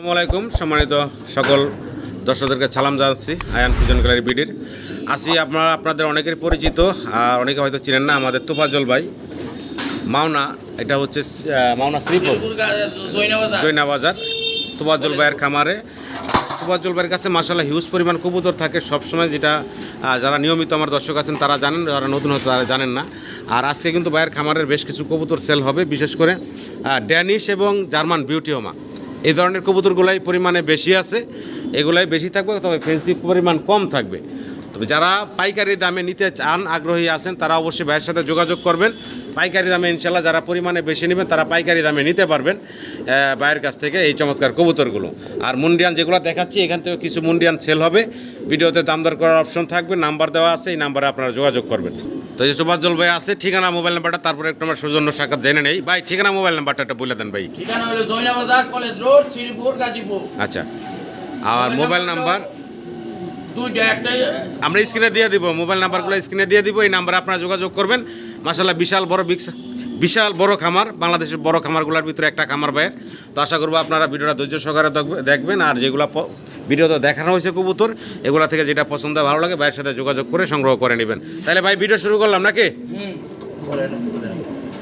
আসসালামু আলাইকুম সম্মানিত সকল দর্শকদেরকে সালাম জানাচ্ছি আয়ান ফিউশন গ্যালারি বিডির আসি আপনাদের অনেকের পরিচিত আর অনেকে হয়তো চিনেন না আমাদের তোফাজ্জল ভাই মাওনা এটা হচ্ছে মাওনা শ্রীপুর জৈনা বাজার তোফাজ্জল ভাইয়ের খামারে তোফাজ্জল ভাইয়ের কাছে মাশাআল্লাহ হিউজ পরিমাণ কবুতর থাকে সবসময় যেটা যারা নিয়মিত আমার দর্শক আছেন তারা জানেন, যারা নতুন হয়তো তারা জানেন না। আর আজকে কিন্তু ভাইয়ের খামারের বেশ কিছু কবুতর সেল হবে, বিশেষ করে ড্যানিশ এবং জার্মান বিউটি হোমা এই ধরনের কবুতরগুলাই পরিমাণে বেশি আছে, এগুলাই বেশি থাকবে, তবে ফেন্সি পরিমাণ কম থাকবে। তবে যারা পাইকারি দামে নিতে চান আগ্রহী আছেন তারা অবশ্যই ভাইয়ের সাথে যোগাযোগ করবেন। পাইকারি দামে ইনশাল্লাহ যারা পরিমাণে বেশি নেবেন তারা পাইকারি দামে নিতে পারবেন ভাইয়ের কাছ থেকে এই চমৎকার কবুতরগুলো। আর মুন্ডিয়ান যেগুলো দেখাচ্ছি এখান থেকে কিছু মুন্ডিয়ান সেল হবে, ভিডিওতে দাম দর করার অপশন থাকবে, নাম্বার দেওয়া আছে, এই নাম্বারে আপনারা যোগাযোগ করবেন। তো এই তোফাজ্জল ভাই আছে, ঠিকানা মোবাইল নাম্বারটা তারপরে একটু আমার সৌজন্য সাক্ষাৎ জেনে নেই। ভাই ঠিকানা মোবাইল নাম্বারটা একটা বলে দেন ভাই। ঠিকানা হলো জয়না বাজার, কলেজ রোড, শ্রীপুর, গাজীপুর। আচ্ছা, আর মোবাইল নাম্বার দুইটা, একটা আমরা স্ক্রিনে দিয়ে দিব, মোবাইল নাম্বারগুলো স্ক্রিনে দিয়ে দিব, এই নাম্বারে আপনারা যোগাযোগ করবেন। মাশাআল্লাহ বিশাল বড় খামার, বাংলাদেশের বড় খামারগুলোর ভিতরে একটা খামার ভাইয়ের। তো আশা করবো আপনারা ভিডিওটা ধৈর্য সহকারে দেখবেন, আর যেগুলো ভিডিওতে দেখানো হয়েছে কবুতর এগুলো থেকে যেটা পছন্দ ভালো লাগে ভাইয়ের সাথে যোগাযোগ করে সংগ্রহ করে নেবেন। তাহলে ভাই ভিডিও শুরু করলাম নাকি?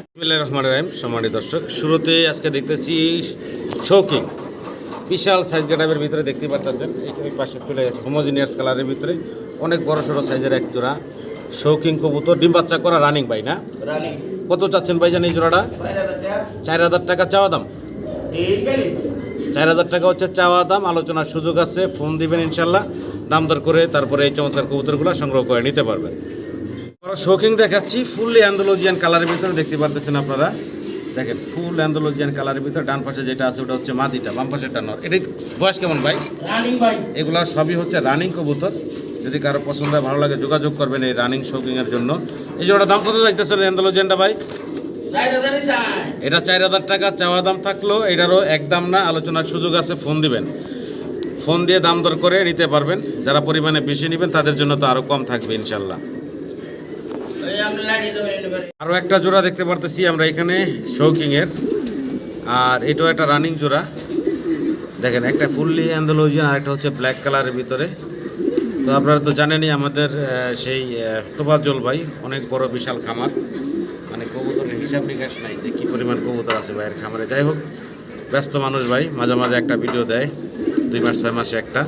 বিসমিল্লাহির রহমানির রহিম। সম্মানিত দর্শক, শুরুতেই আজকে দেখতেছি শৌকিং বিশাল সাইজ গেটাবের ভিতরে দেখতে পাচ্ছেন, এই পাশে চলে গেছে হোমোজিনিয়াস কালারের ভিতরে অনেক বড় সড়ো সাইজের এক জোড়া শৌকিং কবুতর, ডিম বাচ্চা করা রানিং ভাই না? কত চাচ্ছেন ভাইজান এই জোড়াটা? 4,000 টাকা চাওয়া দাম। 4,000 টাকা হচ্ছে চাওয়া দাম, আলোচনার সুযোগ আছে, ফোন দিবেন ইনশাল্লাহ, দাম দর করে তারপরে এই চমৎকার কবুতরগুলো সংগ্রহ করে নিতে পারবেন। শৌকিং দেখাচ্ছি ফুললি অ্যান্ডালুজিয়ান কালারের ভিতরে দেখতে পারতেছেন আপনারা, দেখেন ফুল অ্যান্ডালুজিয়ান কালারের ভিতরে ডান পাশে যেটা আছে ওটা হচ্ছে মাদিটা, বাম পাশেটা নর। এটাই বয়স কেমন ভাই? এগুলা সবই হচ্ছে রানিং কবুতর, যদি কারো পছন্দ হয় ভালো লাগে যোগাযোগ করবেন এই রানিং শৌকিংয়ের জন্য। এই জোড়া দাম কত যাইতেছেন অ্যান্ডালুজিয়ানটা ভাই? এটা 4,000 টাকা চাওয়া দাম থাকলো, এটারও একদম না, আলোচনার সুযোগ আছে, ফোন দিবেন, ফোন দিয়ে দাম দর করে নিতে পারবেন। যারা পরিমাণে বেশি নেবেন তাদের জন্য তো আরও কম থাকবে ইনশাল্লাহ। আরও একটা জোড়া দেখতে পারতেছি আমরা এখানে শৌকিংয়ের, আর এটাও একটা রানিং জোড়া, দেখেন একটা ফুললি অ্যান্ডালুজিয়ান আর একটা হচ্ছে ব্ল্যাক কালারের ভিতরে। তো আপনারা তো জানেনই আমাদের সেই তোফাজ্জল ভাই অনেক বড় বিশাল খামার, মানে কবুতরের হিসাব নিকাশ নাই যে কী পরিমাণ কবুতর আছে ভাইয়ের খামারে। যাই হোক, ব্যস্ত মানুষ ভাই, মাঝে মাঝে একটা ভিডিও দেয়, 2 মাস 6 মাসে একটা।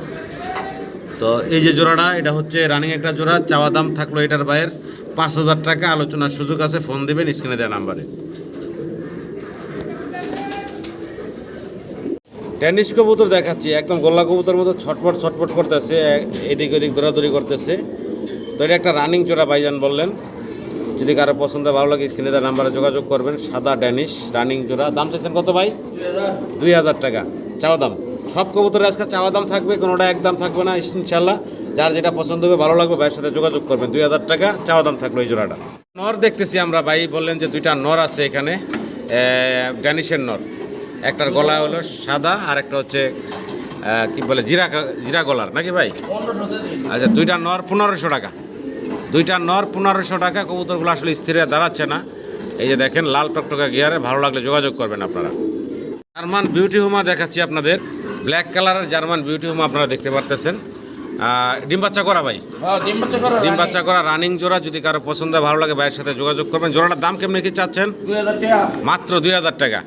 তো এই যে জোড়াটা এটা হচ্ছে রানিং একটা জোড়া, চাওয়া দাম থাকলো এটার ভাইয়ের 5,000 টাকা, আলোচনার সুযোগ আছে, ফোন দেবেন স্ক্রিনে দেওয়া নাম্বারে। ড্যানিশ কবুতর দেখাচ্ছি, একদম গোল্লা কবুতর মতো ছটপট করতেছে, এদিক ওদিক দৌড়াদৌড়ি করতেছে। তো এটা একটা রানিং জোড়া ভাইজান বললেন, যদি কারো পছন্দ ভালো লাগে স্ক্রিনে দেওয়া নাম্বারে যোগাযোগ করবেন। সাদা ড্যানিশ রানিং জোড়া, দাম চাইছেন কত ভাই? 2,000 টাকা চাওয়া দাম। সব কবুতরের আজকে চাওয়া দাম থাকবে, কোনোটা একদম থাকবে না ইনশাল্লাহ। যার যেটা পছন্দ হবে ভালো লাগবে ভাইয়ের সাথে যোগাযোগ করবেন। 2,000 টাকা চাওয়া দাম থাকলো এই জোড়াটা। নর দেখতেছি আমরা, ভাই বললেন যে 2টা নর আছে এখানে, ড্যানিশের নর, একটার গলা হলো সাদা আর একটা হচ্ছে কি বলে জিরা গলার নাকি ভাই? আচ্ছা, 2টা নর 1,500 টাকা, 2টা নর 1,500 টাকা। কবুতরগুলো আসলে স্থিরে দাঁড়াচ্ছে না, এই যে দেখেন লাল টকটকা গিয়ারে, ভালো লাগলে যোগাযোগ করবেন আপনারা। জার্মান বিউটি হোমা দেখাচ্ছি আপনাদের, ব্ল্যাক কালারের জার্মান বিউটি হোমা আপনারা দেখতে পারতেছেন, ডিম বাচ্চা করা ভাই, ডিম বাচ্চা করা রানিং জোড়া। যদি কারো পছন্দ ভালো লাগে ভাইয়ের সাথে যোগাযোগ করবেন। জোড়াটার দাম কেমনি কি চাচ্ছেন? মাত্র 2,000 টাকা,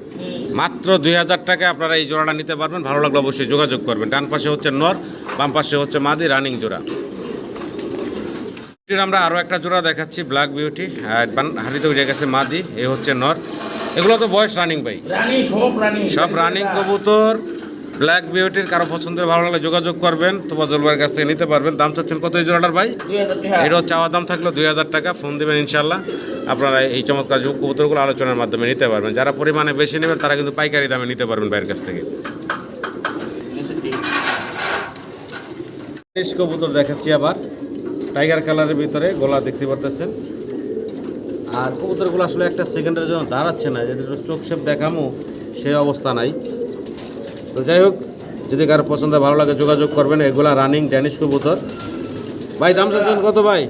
মাত্র 2,000 টাকা আপনারা এই জোড়াটা নিতে পারবেন। ভালো লাগলে অবশ্যই যোগাযোগ করবেন। ডান পাশে হচ্ছে নর, বাম পাশে হচ্ছে মাদি, রানিং জোড়া। আমরা আরও একটা জোড়া দেখাচ্ছি ব্ল্যাক বিউটি, হাড়িতে উঠে গেছে মাদি, এই হচ্ছে নর। এগুলো তো বয়স রানিং ভাই, সব রানিং কবুতর। ব্ল্যাক বিউটির কারো পছন্দের ভালো লাগলে যোগাযোগ করবেন, তোফাজ্জল ভাইয়ের কাছ থেকে নিতে পারবেন। দাম চাচ্ছেন কত এই জোড়াটার ভাই? এটাও চাওয়া দাম থাকলো 2,000 টাকা, ফোন দেবেন ইনশাল্লাহ, আপনারা এই চমৎকার কবুতরগুলো আলোচনার মাধ্যমে নিতে পারবেন। যারা পরিমাণে বেশি নেবেন তারা কিন্তু পাইকারি দামে নিতে পারবেন ভাইয়ের কাছ থেকে। কবুতর দেখাচ্ছি আবার টাইগার কালারের ভিতরে, গলা দেখতে পারতেছেন। আর কবুতরগুলো আসলে একটা সেকেন্ডের জন্য দাঁড়াচ্ছে না, যদি চোখ শেপ দেখামো সেই অবস্থা নাই। তো যাই হোক, যদি কারো পছন্দ ভালো লাগে যোগাযোগ করবেন। এগুলা রানিং ড্যানিশ কবুতর। ভাই দাম চাচ্ছেন কত ভাই?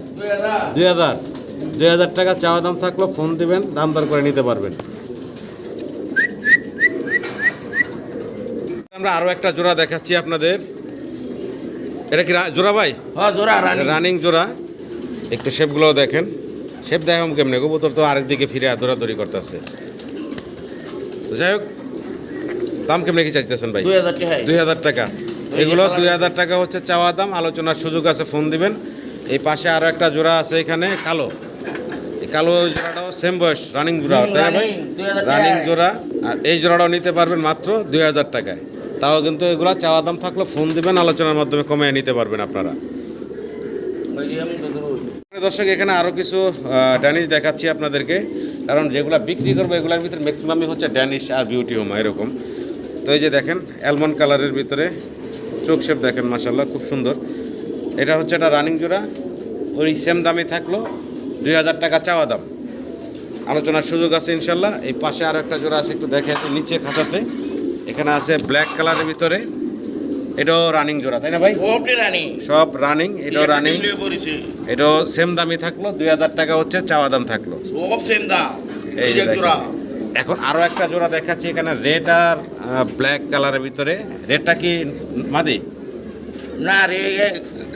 2,000 টাকা চাওয়া দাম থাকলো, ফোন দিবেন, দাম দর করে নিতে পারবেন। আমরা আরও একটা জোড়া দেখাচ্ছি আপনাদের। এটা কি জোড়া ভাই? হ্যাঁ জোড়া রানিং। রানিং জোড়া। একটু শেপগুলোও দেখেন, শেপ দেখাম কেমনে, কবুতর তো আরেক দিকে ফিরে দৌড়াদৌড়ি করতেছে। তো যাই হোক, দাম কেমনে কি চাইতেছেন ভাই? 2000 টাকা। 2000 টাকা। এগুলো 2000 টাকা হচ্ছে চাওয়া দাম, আলোচনার সুযোগ আছে, ফোন দিবেন। এই পাশে আরও একটা জোড়া আছে এখানে কালো, এই কালো জোড়াটাও সেম বয়স, রানিং জোড়া, তাই না ভাই? 2000 টাকা। রানিং জোড়া। আর এই জোড়াটাও নিতে পারবেন মাত্র 2000 টাকায়। তাও কিন্তু এগুলো চাওয়া দাম থাকলে ফোন দিবেন, আলোচনার মাধ্যমে কমিয়ে নিতে পারবেন আপনারা। ওই যে আমি তো ধরুন। দর্শক, এখানে আরও কিছু ড্যানিশ দেখাচ্ছি আপনাদেরকে, কারণ যেগুলো বিক্রি করবো এগুলোর ভিতরে ম্যাক্সিমামই হচ্ছে ড্যানিশ আর বিউটি হোমা এরকম। তো এই যে দেখেন অ্যালমন্ড কালারের ভিতরে চোখ শেপ দেখেন, মাশাল্লাহ খুব সুন্দর। এটা হচ্ছে একটা রানিং জোড়া, ওই সেম দামে থাকলো 2000 টাকা চাওয়া দাম, আলোচনার সুযোগ আছে ইনশাল্লাহ। এই পাশে আরও একটা জোড়া আছে, একটু দেখে নিচের খাঁচাতে, এখানে আছে ব্ল্যাক কালারের ভিতরে, এটাও রানিং জোড়া, তাই না ভাই? ওপটি রানিং। সব রানিং, এটাও রানিং, ডিমলে পড়েছে। এটাও সেম দামই থাকলো 2000 টাকা হচ্ছে চাওয়া দাম থাকলো। সব সেম দাম। এই এই যে যে দেখেন। জোড়া। এখন আরও একটা জোড়া দেখাচ্ছি এখানে, রেড আর ব্ল্যাক কালারের ভিতরে। রেডটা কি মাদি? না রে,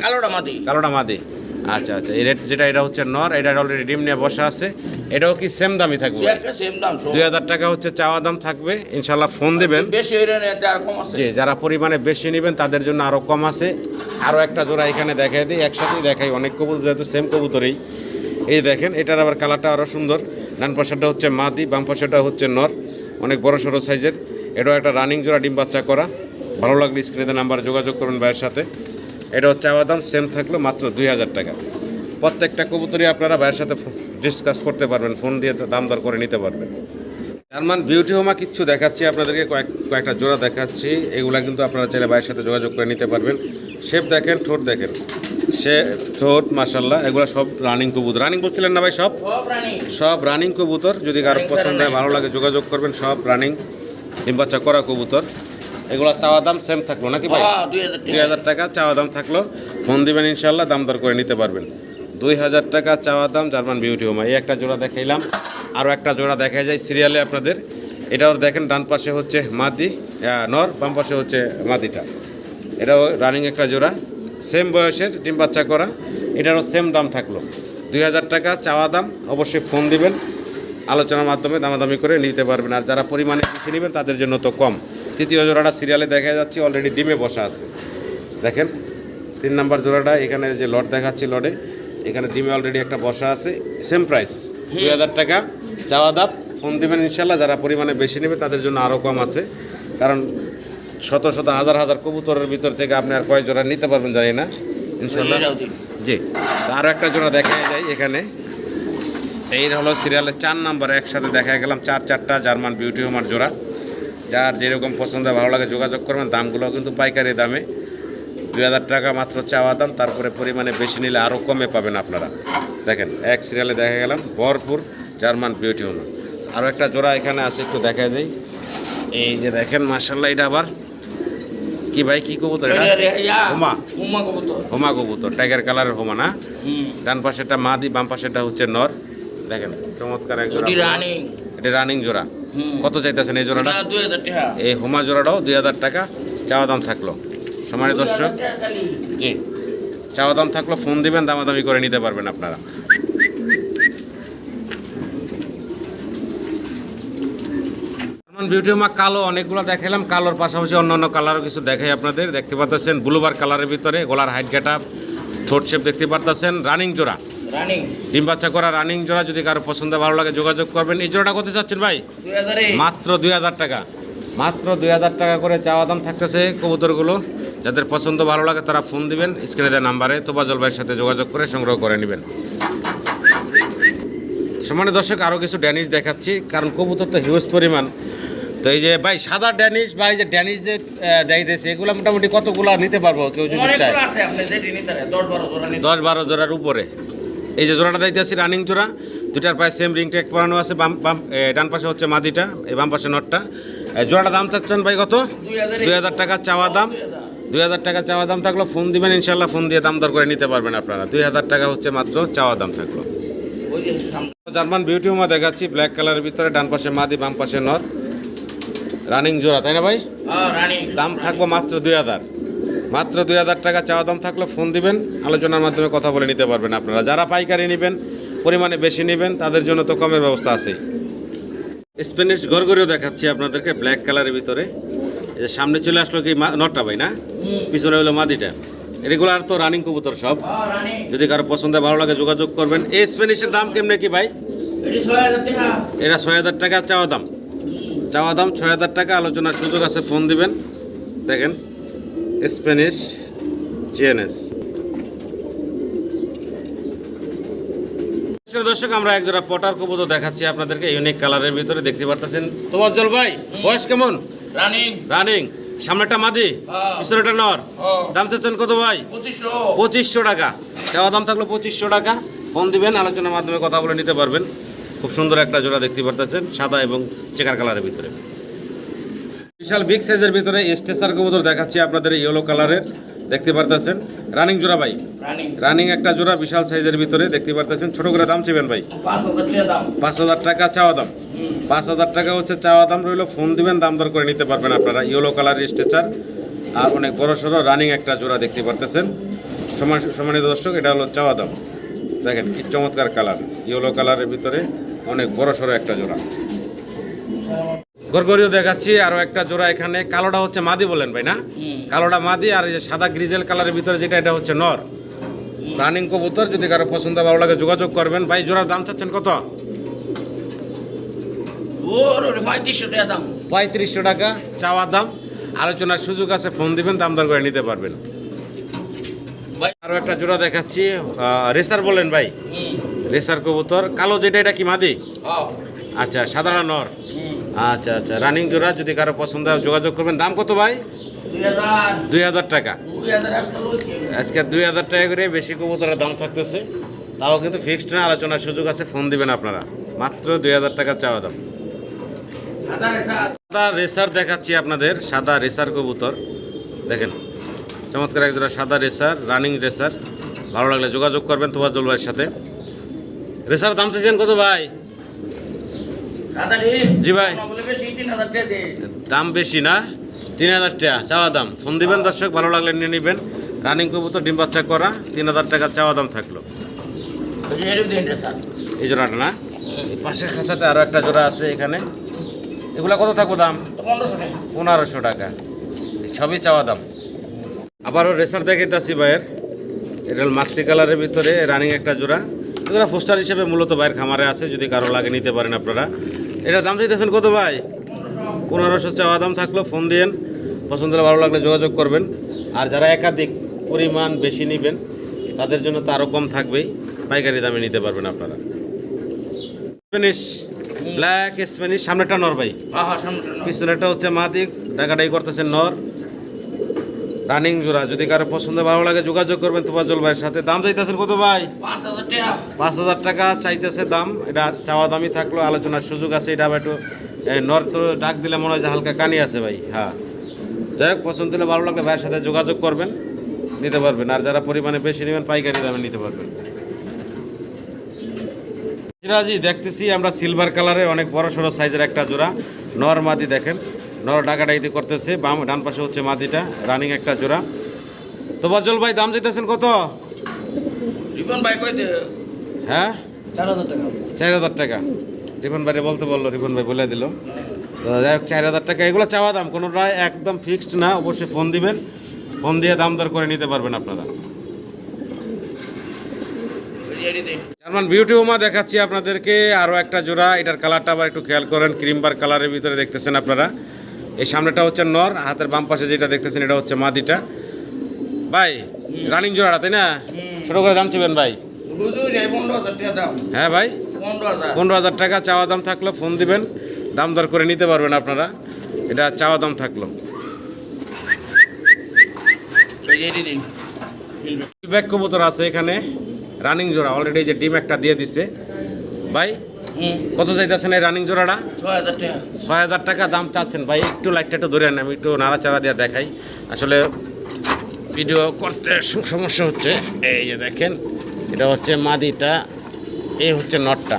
কালোটা মাদি। কালোটা মাদি। আচ্ছা আচ্ছা, এই রেড যেটা, এটা হচ্ছে নর, এটা অলরেডি ডিম নিয়ে বসা আছে। এটাও কি সেম দামই থাকবে? একটা সেম দাম সব। 2000 টাকা হচ্ছে চাওয়া দাম থাকবে, ইনশাল্লাহ ফোন দেবেন। বেশি হইলে এতে আর কম আছে। যে যারা পরিমাণে বেশি নেবেন তাদের জন্য আরও কম আছে। আরও একটা জোড়া এখানে দেখাই দিই, একসাথেই দেখাই, অনেক কবুতর যেহেতু সেম কবুতরেই। এই দেখেন, এটার আবার কালারটা আরও সুন্দর। ডান পাশেরটা হচ্ছে মাদি, বাম পাশেরটা হচ্ছে নর, অনেক বড় সড়ো সাইজের। এটাও একটা রানিং জোড়া, ডিম বাচ্চা করা। ভালো লাগলে স্ক্রিনে নাম্বার যোগাযোগ করবেন ভাইয়ের সাথে। এটাও চাওয়া দাম সেম থাকলো মাত্র 2000 টাকা। প্রত্যেকটা কবুতরই আপনারা ভাইয়ের সাথে ডিসকাস করতে পারবেন, ফোন দিয়ে দাম দর করে নিতে পারবেন। জার্মান বিউটি হোমা কিচ্ছু দেখাচ্ছি আপনাদেরকে, কয়েকটা জোড়া দেখাচ্ছি। এগুলা কিন্তু আপনারা চাইলে ভাইয়ের সাথে যোগাযোগ করে নিতে পারবেন। শেপ দেখেন, ঠোঁট দেখেন, সে ঠোঁট মাশাল্লাহ, এগুলো সব রানিং কবুতর। রানিং বলছিলেন না ভাই? সব রানিং। সব রানিং কবুতর, যদি কারো পছন্দ হয় ভালো লাগে যোগাযোগ করবেন। সব রানিং ডিম বাচ্চা করা কবুতর। এগুলো চাওয়া দাম সেম থাকলো নাকি ভাই? 2000 টাকা চাওয়া দাম থাকলো, ফোন দিবেন ইনশাল্লাহ, দাম দর করে নিতে পারবেন। 2000 টাকা চাওয়া দাম জার্মান বিউটি হোমা। এই একটা জোড়া দেখাইলাম, আরও একটা জোড়া দেখা যায় সিরিয়ালে আপনাদের। এটাও দেখেন, ডান পাশে হচ্ছে মাদি নর, বাম পাশে হচ্ছে মাদিটা। এটাও রানিং একটা জোড়া, সেম বয়সের, ডিম বাচ্চা করা। এটারও সেম দাম থাকলো 2000 টাকা চাওয়া দাম। অবশ্যই ফোন দিবেন, আলোচনার মাধ্যমে দামাদামি করে নিতে পারবেন। আর যারা পরিমাণে বেশি নেবেন তাদের জন্য তো কম। তৃতীয় জোড়াটা সিরিয়ালে দেখা যাচ্ছে, অলরেডি ডিমে বসা আছে। দেখেন 3 নাম্বার জোড়াটা, এখানে যে লট দেখাচ্ছি, লটে এখানে ডিমে অলরেডি একটা বসা আছে। সেম প্রাইস 2000 টাকা চাওয়া দাম, ফোন দিবেন ইনশাল্লাহ। যারা পরিমাণে বেশি নেবে তাদের জন্য আরও কম আছে, কারণ শত শত হাজার হাজার কবুতরের ভিতর থেকে আপনি আর কয় জোড়া নিতে পারবেন জানি না, ইনশাল্লাহ। জি, আরও একটা জোড়া দেখা যায় এখানে। এই হলো সিরিয়ালের 4 নাম্বার, একসাথে দেখা গেলাম 4টা জার্মান বিউটি হোমার জোড়া। যার যেরকম পছন্দ ভালো লাগে যোগাযোগ করবেন। দামগুলো কিন্তু পাইকারি দামে, 2000 টাকা মাত্র চাওয়া দাম। তারপরে পরিমাণে বেশি নিলে আরও কমে পাবেন আপনারা। দেখেন এক সিরিয়ালে দেখা গেলাম ভরপুর জার্মান বিউটি হোমা। আরও একটা জোড়া এখানে আছে, একটু দেখা যায়। এই যে দেখেন মাশাল্লাহ, এটা আবার কি ভাই, কি কবুতর এটা? হোমা। হোমা কবুতর, টাইগার কালারের হোমা না? ডান পাশেরটা মাদি, বাম পাশেরটা হচ্ছে নর। দেখেন চমৎকার এক জোড়া, এটা রানিং জোড়া। কত চাইতেছেন এই জোড়াটা? 2000 টাকা। এই হোমা জোড়াটাও 2000 টাকা চাওয়া দাম থাকলো। সম্মানিত দর্শক, জি চাওয়া দাম থাকলো, ফোন দিবেন, দামাদামি করে নিতে পারবেন আপনারা। বিউটি হোমা কালো অনেকগুলো দেখালাম, কালোর পাশাপাশি অন্যান্য কালারও কিছু দেখাই আপনাদের। দেখতে পাচ্ছেন ব্লুবার কালারের ভিতরে, গলার হাইট গেট আপ, ঠোঁট শেপ দেখতে পাচ্ছেন। রানিং জোড়া, ডিম বাচ্চা করা রানিং জোড়া। যদি কারো পছন্দ ভালো লাগে যোগাযোগ করবেন। এই জোড়াটা কত চাচ্ছেন ভাই? 2000। মাত্র 2000 টাকা, মাত্র 2000 টাকা করে চাওয়া দাম থাকতেছে কবুতরগুলো। যাদের পছন্দ ভালো লাগে তারা ফোন দিবেন স্ক্রিনে দেওয়া নাম্বারে, তোবাজল ভাইয়ের সাথে যোগাযোগ করে সংগ্রহ করে নেবেন। সম্মানিত দর্শক, আরও কিছু ড্যানিশ দেখাচ্ছি, কারণ কবুতর তো হিউজ পরিমাণ। তো এই যে ভাই সাদা ড্যানিশ বা এই যে ড্যানিশ যে দেখাইতেছে, এগুলো মোটামুটি কতগুলো নিতে পারবো কেউ যদি চায়? 10-12 জোড়ার উপরে। এই যে জোড়াটা দেখতেছি রানিং জোড়া, দুটার পায়ে সেম রিং ট্যাগ পরানো আছে। ডান পাশে হচ্ছে মাদিটা, এই বাম পাশে নটটা। জোড়াটা দাম চাচ্ছেন ভাই কত? 2000 টাকা চাওয়া দাম। 2000 টাকা চাওয়া দাম থাকলো, ফোন দিবেন ইনশাল্লাহ, ফোন দিয়ে দাম দর করে নিতে পারবেন আপনারা। 2000 টাকা হচ্ছে মাত্র চাওয়া দাম থাকলো। জার্মান বিউটি হোমা দেখাচ্ছি ব্ল্যাক কালারের ভিতরে, ডান পাশে মাদি, বাম পাশে নর। রানিং জোড়া তাই না ভাই? রানিং দাম থাকবো মাত্র 2000, মাত্র 2000 টাকা চাওয়া দাম থাকলে ফোন দিবেন, আলোচনার মাধ্যমে কথা বলে নিতে পারবেন আপনারা। যারা পাইকারি নেবেন, পরিমাণে বেশি নেবেন, তাদের জন্য তো কমের ব্যবস্থা আছে। স্প্যানিশ গরগরিও দেখাচ্ছি আপনাদেরকে ব্ল্যাক কালারের ভিতরে। এই যে সামনে চলে আসলো কি নটটা ভাই না, পিছনে হলো মাদিটা। রেগুলার তো রানিং কবুতর সব। রানিং যদি কারো পছন্দ ভালো লাগে যোগাযোগ করবেন। এই স্প্যানিশের দাম কেমনে কি ভাই? এটি 6000 টাকা। এটা 6000 টাকা চাওয়া দাম, চাওয়া দাম 6000 টাকা, আলোচনার সুযোগ আছে, ফোন দিবেন। দেখেন স্প্যানিশ জিএনএস। দর্শক আমরা এক জোড়া পটার কবুতর দেখাচ্ছি আপনাদেরকে ইউনিক কালারের ভিতরে, দেখতে পারতেছেন। তোমার জল ভাই বয়স কেমন? রানিং রানিং, সামনেটা মাদি, পিছনেটা নর। দাম চাচ্ছেন কত ভাই? 2500 টাকা চাওয়া দাম থাকলো 2500 টাকা। ফোন দিবেন, আলোচনার মাধ্যমে কথা বলে নিতে পারবেন। খুব সুন্দর একটা জোড়া দেখতে পারতেছেন, সাদা এবং চেকার কালারের ভিতরে। বিশাল বিগ সাইজের ভিতরে স্টেসার কবুতর দেখাচ্ছি আপনাদের, ইয়েলো কালারের দেখতে পারতেছেন। রানিং জোড়া ভাই, রানিং রানিং একটা জোড়া বিশাল সাইজের ভিতরে দেখতে পারতেছেন। ছোট করে দাম চেবেন ভাই? 5000 টাকা দাম। 5000 টাকা চাওয়া দাম, 5000 টাকা হচ্ছে চাওয়া দাম রইল। ফোন দিবেন, দাম দর করে নিতে পারবেন আপনারা। ইয়েলো কালারের স্ট্রেচার আর অনেক বড় সড়ো রানিং একটা জোড়া দেখতে পারতেছেন। সম্মানিত দর্শক, এটা হলো চাওয়া দাম। দেখেন কি চমৎকার কালার, ইয়েলো কালারের ভিতরে অনেক বড় সড়ো একটা জোড়া। গরগরিও দেখাচ্ছি আরও একটা জোড়া এখানে। কালোটা হচ্ছে মাদি বলেন ভাই না? কালোটা মাদি, আর এই যে সাদা গ্রিজেল কালারের ভিতরে যেটা, এটা হচ্ছে নর। রানিং কবুতর, যদি কারো পছন্দ ভালো লাগে যোগাযোগ করবেন। ভাই জোড়ার দাম চাচ্ছেন কত? ওর 3500 টাকা দাম। 3500 টাকা চাওয়া দাম, আলোচনার সুযোগ আছে, ফোন দিবেন, দাম দর করে নিতে পারবেন। ভাই আরও একটা জোড়া দেখাচ্ছি, রেসার বলেন ভাই, রেসার কবুতর। কালো যেটা, এটা কি মাদি? আচ্ছা, সাধারণ নর। আচ্ছা আচ্ছা, রানিং জোড়া, যদি কারো পছন্দ হয় যোগাযোগ করবেন। দাম কত ভাই? 2000 টাকা। 2000 আজকাল হচ্ছে। আজকে 2000 টাকা করে বেশি কবুতরের দাম থাকতেছে, তাও কিন্তু ফিক্সড না, আলোচনার সুযোগ আছে, ফোন দিবেন আপনারা। মাত্র 2000 টাকা চাওয়া দাম। সাদা রেসার দেখাচ্ছি আপনাদের, সাদা রেসার কবুতর দেখেন, চমৎকার এক জোড়া সাদা রেসার, রানিং রেসার। ভালো লাগলে যোগাযোগ করবেন তোমার জলবাইয়ের সাথে। রেসার দাম চাইছেন কত ভাই? জি ভাই, দাম বেশি না, 3000 টাকা চাওয়া দাম। ফোন দিবেন দর্শক, ভালো লাগলে নিয়ে নেবেন। রানিং কবুতর, ডিম বাচ্চা করা, 3000 টাকা চাওয়া দাম থাকলো। এই জোড়াটা না, এই পাশের খাঁচাতে আরও একটা জোড়া আছে এখানে। এগুলা কত থাকবো দাম? 1500 টাকা, সবই চাওয়া দাম। আবারও রেসার দেখাইতেছি ভাইয়ের, এটা মাক্সি কালারের ভিতরে রানিং একটা জোড়া। এগুলো পোস্টার হিসেবে মূলত ভাইয়ের খামারে আছে, যদি কারো লাগে নিতে পারেন আপনারা। এটার দাম চাইতেছেন কত ভাই? 1500 চাওয়া দাম থাকলো। ফোন দিয়েন, পছন্দ হলে ভালো লাগলে যোগাযোগ করবেন। আর যারা একাধিক পরিমাণ বেশি নেবেন, তাদের জন্য তো আরও কম থাকবেই, পাইকারি দামে নিতে পারবেন আপনারা। স্প্যানিশ ব্ল্যাক স্প্যানিশ, সামনেটা নর ভাই, পিছনেটা হচ্ছে মাদি, ডাকাডাকি করতেছেন নর। রানিং জোড়া, যদি কারো পছন্দ ভালো লাগে যোগাযোগ করবেন তোফাজ্জল ভাইয়ের সাথে। দাম চাইতেছেন কত ভাই? 5000 টাকা চাইতেছে দাম। এটা চাওয়া দামই থাকলো, আলোচনার সুযোগ আছে। এটা আবার একটু নর তো ডাক দিলে মনে হয় যে হালকা কানি আছে ভাই। হ্যাঁ, যাই হোক, পছন্দ হলে ভালো লাগলে ভাইয়ের সাথে যোগাযোগ করবেন, নিতে পারবেন। আর যারা পরিমাণে বেশি নেবেন, পাইকারি দামে নিতে পারবেন। সিরাজি দেখতেছি আমরা সিলভার কালারে, অনেক বড় সড়ো সাইজের একটা জোড়া নর মাদি। দেখেন নর ডাকাডাকি করতেছে, ডান পাশে হচ্ছে মাদিটা, রানিং একটা জোড়া। তোফাজ্জল ভাই দাম চাইতেছেন কত? হ্যাঁ, 4000 টাকা। রিপন ভাই বলতে বললো, রিপন ভাই বলে দিল। তো যাই হোক, 4000 টাকা এগুলো চাওয়া দাম, কোনোটাই একদম ফিক্সড না। অবশ্যই ফোন দিবেন, ফোন দিয়ে দাম দর করে নিতে পারবেন আপনারা। জার্মান বিউটি ওমা দেখাচ্ছি আপনাদেরকে আরও একটা জোড়া। এটার কালারটা আবার একটু খেয়াল করেন, ক্রিমবার কালারের ভিতরে দেখতেছেন আপনারা। এই সামনেটা হচ্ছে নর, হাতের বাম পাশে যেটা দেখতেছেন এটা হচ্ছে মাদিটা। ভাই রানিং জোড়াটা তাই না? ছোট করে দাম চাইবেন ভাই? হ্যাঁ ভাই, 15000 টাকা চাওয়া দাম থাকলো। ফোন দিবেন, দাম দর করে নিতে পারবেন আপনারা। এটা চাওয়া দাম থাকলো। ব্যাক কবুতর আছে এখানে, রানিং জোড়া, অলরেডি যে ডিম একটা দিয়ে দিছে। ভাই কত চাইতেছেন এই রানিং জোড়াটা? 6000 টাকা দাম চাচ্ছেন ভাই। একটু লাইটটা একটু ধরে আমি একটু নাড়াচাড়া দিয়ে দেখাই, আসলে ভিডিও করতে সমস্যা হচ্ছে। এই যে দেখেন, এটা হচ্ছে মাদিটা, এই হচ্ছে নটটা।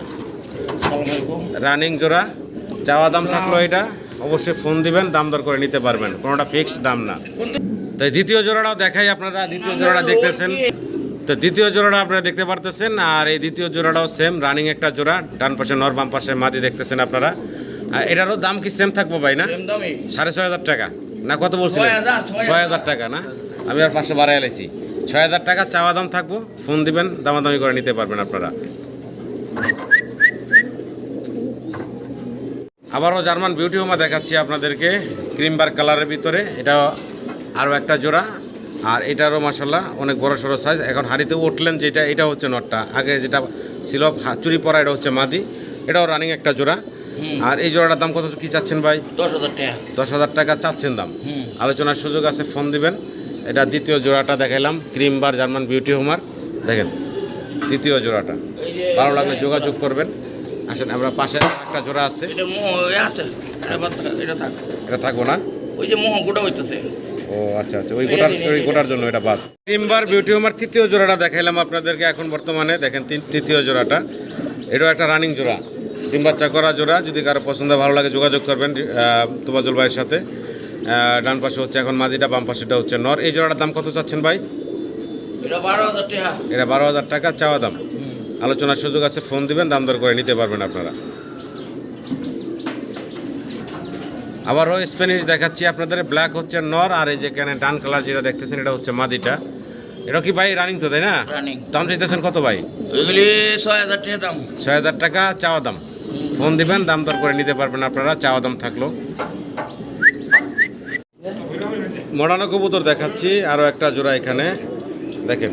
রানিং জোড়া, চাওয়া দাম থাকলো এটা অবশ্যই ফোন দিবেন, দাম দর করে নিতে পারবেন, কোনোটা ফিক্সড দাম না। তো দ্বিতীয় জোড়াটাও দেখাই, আপনারা দ্বিতীয় জোড়াটা দেখতেছেন। তো দ্বিতীয় জোড়াটা আপনারা দেখতে পারতেছেন, আর এই দ্বিতীয় জোড়াটাও সেম রানিং একটা জোড়া, ডান পাশে নর বাম পাশে মাদি দেখতেছেন আপনারা। আর এটারও দাম কি সেম থাকবো ভাই না? 6,500 টাকা না কত বলছিলেন? 6,000 টাকা না, আমি আর 500 বাড়াই এলাইছি। 6,000 টাকা চাওয়া দাম থাকবো, ফোন দিবেন, দামাদামি করে নিতে পারবেন আপনারা। আবারও জার্মান বিউটি হোমা দেখাচ্ছি আপনাদেরকে, ক্রিম বার কালারের ভিতরে। এটা আরও একটা জোড়া, আর এটারও মাসাল্লাহ অনেক বড় সড়ো সাইজ। এখন হাড়িতে উঠলেন যেটা, এটা হচ্ছে নটটা, আগে যেটা ছিল চুরি পরা, এটা হচ্ছে মাদি। এটাও রানিং একটা জোড়া। আর এই জোড়াটার দাম কত কি চাচ্ছেন ভাই? 10,000 টাকা। 10,000 টাকা চাচ্ছেন দাম। আলোচনার সুযোগ আছে, ফোন দিবেন। এটা দ্বিতীয় জোড়াটা দেখাইলাম, ক্রিম বার জার্মান বিউটি হোমার। দেখেন দ্বিতীয় জোড়াটা, ভালো লাগলে যোগাযোগ করবেন। আসেন আমরা পাশে একটা জোড়া আছে, এটা মোহ আছে, এটা থাক, এটা থাকবো না। ওই যে মোহ গোটা হইতেছে। ও আচ্ছা আচ্ছা, ওই গোটার জন্য এটা বাদ। ক্রিমবার বিউটি হোমার তৃতীয় জোড়াটা দেখাইলাম আপনাদেরকে এখন বর্তমানে। দেখেন তৃতীয় জোড়াটা, এটাও একটা রানিং জোড়া, ডিম বাচ্চা করা জোড়া। যদি কারো পছন্দ ভালো লাগে যোগাযোগ করবেন তোবাজুল ভাইয়ের সাথে। ডান পাশে হচ্ছে এখন মাদিটা, বাম পাশেটা হচ্ছে নর। এই জোড়াটার দাম কত চাচ্ছেন ভাই? এটা 12,000 টাকা। এটা 12,000 টাকা চাওয়া দাম। আলোচনার সুযোগ আছে, ফোন দিবেন, দাম দর করে নিতে পারবেন আপনারা। আবারও স্প্যানিশ দেখাচ্ছি আপনাদের, ব্ল্যাক হচ্ছে নর, আর এই যে এখানে ডান কালার যেটা দেখতেছেন এটা হচ্ছে মাদিটা। এটা কি ভাই রানিং তো, তাই না? রানিং। দাম চাইতেছেন কত ভাই? ওইগুলি 6,000 টাকা দাম। 6,000 টাকা চাওয়া দাম, ফোন দিবেন, দাম দর করে নিতে পারবেন আপনারা, চাওয়া দাম থাকলো। মডানো কবুতর দেখাচ্ছি আরও একটা জোড়া, এখানে দেখেন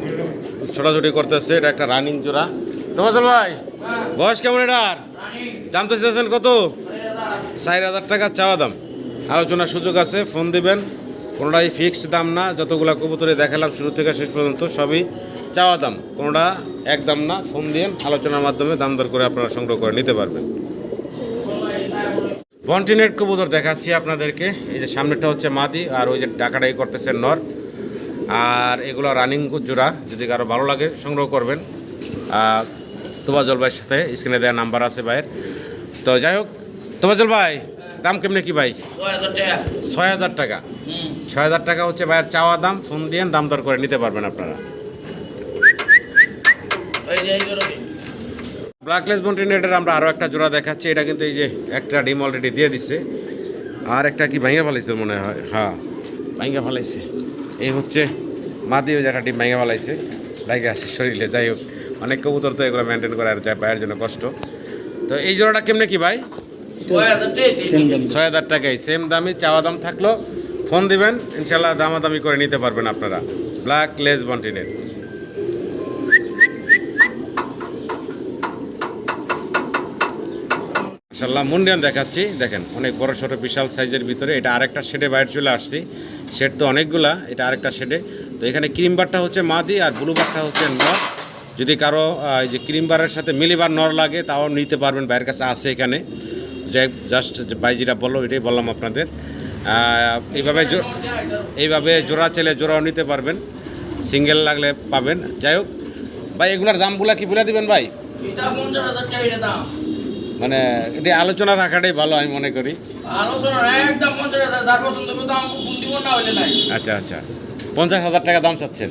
ছোটাছুটি করতেছে। এটা একটা রানিং জোড়া। তোমার ভাই বয়স কেমন এটার? দাম তো চাইতেছেন কত? 4,000 টাকা চাওয়া দাম। আলোচনার সুযোগ আছে, ফোন দিবেন, কোনোটাই ফিক্সড দাম না। যতগুলো কবুতরে দেখালাম শুরু থেকে শেষ পর্যন্ত সবই চাওয়া দাম, কোনোটা একদম না। ফোন দিন, আলোচনার মাধ্যমে দাম দর করে আপনারা সংগ্রহ করে নিতে পারবেন। বন্টিনেট কবুতর দেখাচ্ছি আপনাদেরকে। এই যে সামনেটা হচ্ছে মাদি, আর ওই যে ডাকাডাকি করতেছে নর। আর এগুলো রানিং জোড়া, যদি কারো ভালো লাগে সংগ্রহ করবেন। তোবাজল ভাইয়ের সাথে স্ক্রিনে দেওয়া নাম্বার আছে ভাইয়ের। তো যাই হোক, তোবাজল ভাই দাম কেমনে কি ভাই? 6,000 টাকা। 6,000 টাকা। 6,000 টাকা হচ্ছে ভাইয়ের চাওয়া দাম, ফোন দিয়ে দাম দর করে নিতে পারবেন আপনারা। ওই যে এইগুলো ব্ল্যাকলেস বন্টিনেটের আমরা আরও একটা জোড়া দেখাচ্ছি। এটা কিন্তু এই যে একটা ডিম অলরেডি দিয়ে দিছে, আর একটা কি ভাঙে ফেলাইছে মনে হয়, হ্যাঁ ভাঙে ফেলাইছে। এই হচ্ছে মাদি, ওই যে একটা ডিম ভেঙে ফেলাইছে, লাগে আছে শরীরে। যাই হোক, অনেক কবুতর তো এগুলো মেনটেন করে, আর পায়ের জন্য কষ্ট। তো এই জোড়াটা কেমনে কি ভাই? 6,000 টাকাই, সেম দামই চাওয়া দাম থাকলো, ফোন দিবেন, ইনশাল্লাহ দামাদামি করে নিতে পারবেন আপনারা। ব্ল্যাকলেস বন্টিনেট। মাশাআল্লাহ মুন্ডিয়ান দেখাচ্ছি, দেখেন অনেক বড় ছোট বিশাল সাইজের ভিতরে। এটা আরেকটা শেডে বাইরে চলে আসছি, শেড তো অনেকগুলা, এটা আরেকটা শেডে। তো এখানে ক্রিম বারটা হচ্ছে মাদি, আর ব্লু বারটা হচ্ছে নর। যদি কারো এই যে ক্রিম বারের সাথে মিলিবার নর লাগে তাও নিতে পারবেন, বাইরের কাছে আছে এখানে। জাস্ট ভাই যেটা বললো এটাই বললাম আপনাদের। এইভাবে জোড়া চেলে জোড়াও নিতে পারবেন, সিঙ্গেল লাগলে পাবেন। যাই হোক ভাই, এগুলার দামগুলা কি বলে দিবেন ভাই? এটা 50,000 টাকা এটা দাম। মানে এটা আলোচনা রাখাটাই ভালো আমি মনে করি। আলোচনা একদম 50,000, যার পছন্দ হবে দাম ফোন দিব, না হইলে নাই। আচ্ছা আচ্ছা, 50,000 টাকা দাম চাচ্ছেন?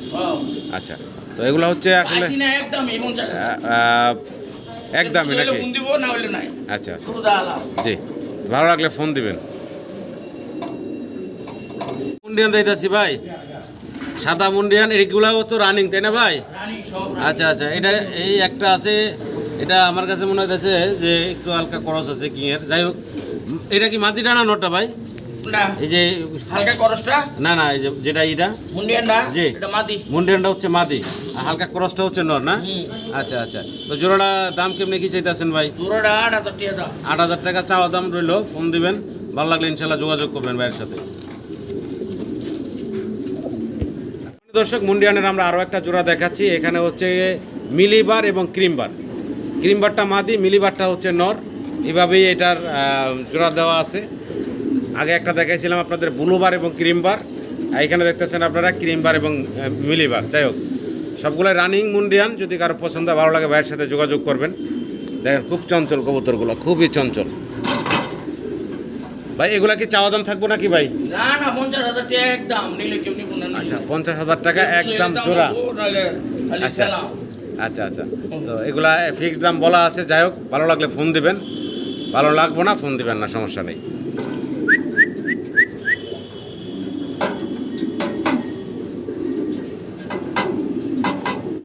আচ্ছা, তো এগুলো হচ্ছে আসলে একদমই 50,000 একদমই নাকি? ফোন দিব, না হইলে নাই। আচ্ছা আচ্ছা, জি, ভালো লাগলে ফোন দিবেন। মুন্ডিয়ান দিতেছি ভাই, সাদা মুন্ডিয়ান, এগুলাও তো রানিং তাই না ভাই? আচ্ছা আচ্ছা, এটা এই একটা আছে, এটা আমার কাছে মনে হইতেছে যে একটু হালকা খরচ আছে কিংয়ের। যাই হোক, এটা কি মাদিটা না নটা ভাই? না, এই যে হালকা করসটা না না, এই যে যেটা এটা মুন্ডিয়ানটা, জি এটা মাদি। মুন্ডিয়ানটা হচ্ছে মাদি, আর হালকা ক্রসটা হচ্ছে নর না? আচ্ছা আচ্ছা, তো জোড়াটা দাম কেমনে কি চাইতেছেন ভাই? জোড়াটা 8,000 টাকা দাম। 8,000 টাকা চাওয়া দাম রইলো, ফোন দিবেন, ভালো লাগলে ইনশাল্লাহ যোগাযোগ করবেন ভাইয়ের সাথে। দর্শক, মুন্ডিয়ানের আমরা আরও একটা জোড়া দেখাচ্ছি। এখানে হচ্ছে মিলিবার এবং ক্রিমবার। ক্রিমবারটা মাদি, মিলিবারটা হচ্ছে নর। এভাবেই এটার জোড়া দেওয়া আছে। আগে একটা দেখাইছিলাম আপনাদের ব্লুবার এবং ক্রিমবার, এখানে দেখতেছেন আপনারা ক্রিমবার এবং মিলিবার। যাই হোক, সবগুলো রানিং মুন্ডিয়ান। যদি কারো পছন্দ ভালো লাগে ভাইয়ের সাথে যোগাযোগ করবেন। দেখেন খুব চঞ্চল কবুতরগুলো, খুবই চঞ্চল। ভাই এগুলা কি চাওয়া দাম থাকবো নাকি ভাই? না না 50,000 টাকা একদম নিলে কেউ নিব না আচ্ছা 50,000 টাকা একদম জোড়া। খালি আচ্ছা। চালাও আচ্ছা আচ্ছা, তো এগুলা ফিক্সড দাম বলা আছে। যাই হোক, ভালো লাগলে ফোন দিবেন, ভালো লাগবো না ফোন দিবেন না, সমস্যা নেই।